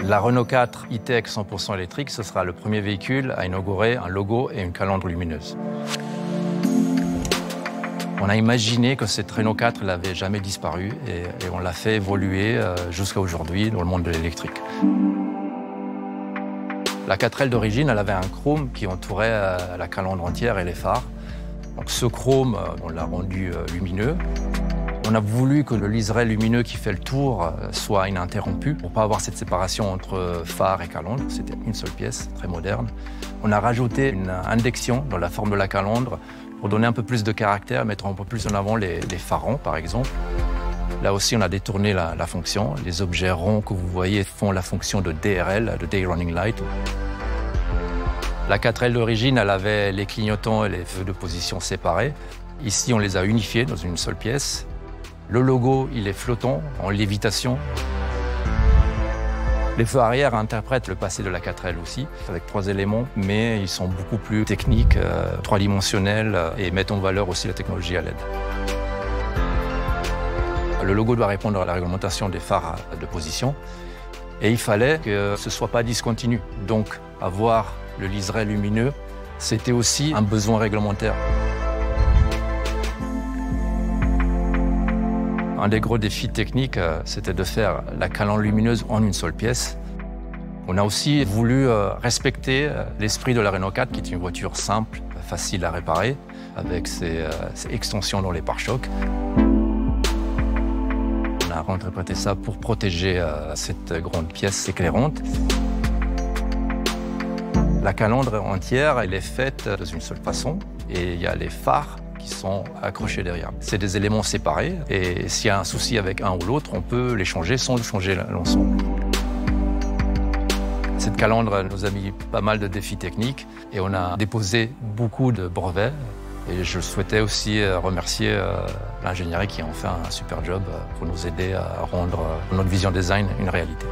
La Renault 4 E-Tech 100% électrique, ce sera le premier véhicule à inaugurer un logo et une calandre lumineuse. On a imaginé que cette Renault 4 n'avait jamais disparu et on l'a fait évoluer jusqu'à aujourd'hui dans le monde de l'électrique. La 4L d'origine, elle avait un chrome qui entourait la calandre entière et les phares. Donc ce chrome, on l'a rendu lumineux. On a voulu que le liseré lumineux qui fait le tour soit ininterrompu pour ne pas avoir cette séparation entre phare et calandre. C'était une seule pièce, très moderne. On a rajouté une indexion dans la forme de la calandre pour donner un peu plus de caractère, mettre un peu plus en avant les phares, par exemple. Là aussi, on a détourné la fonction. Les objets ronds que vous voyez font la fonction de DRL, de Day Running Light. La 4L d'origine, elle avait les clignotants et les feux de position séparés. Ici, on les a unifiés dans une seule pièce. Le logo, il est flottant, en lévitation. Les feux arrière interprètent le passé de la 4L aussi, avec 3 éléments, mais ils sont beaucoup plus techniques, 3-dimensionnels et mettent en valeur aussi la technologie à LED. Le logo doit répondre à la réglementation des phares de position et il fallait que ce ne soit pas discontinu. Donc, avoir le liseré lumineux, c'était aussi un besoin réglementaire. Un des gros défis techniques, c'était de faire la calandre lumineuse en une seule pièce. On a aussi voulu respecter l'esprit de la Renault 4, qui est une voiture simple, facile à réparer, avec ses extensions dans les pare-chocs. On a réinterprété ça pour protéger cette grande pièce éclairante. La calandre entière, elle est faite de une seule façon, et il y a les phares qui sont accrochés derrière. C'est des éléments séparés et s'il y a un souci avec un ou l'autre, on peut les changer sans changer l'ensemble. Cette calandre nous a mis pas mal de défis techniques et on a déposé beaucoup de brevets. Et je souhaitais aussi remercier l'ingénierie qui a fait un super job pour nous aider à rendre notre vision design une réalité.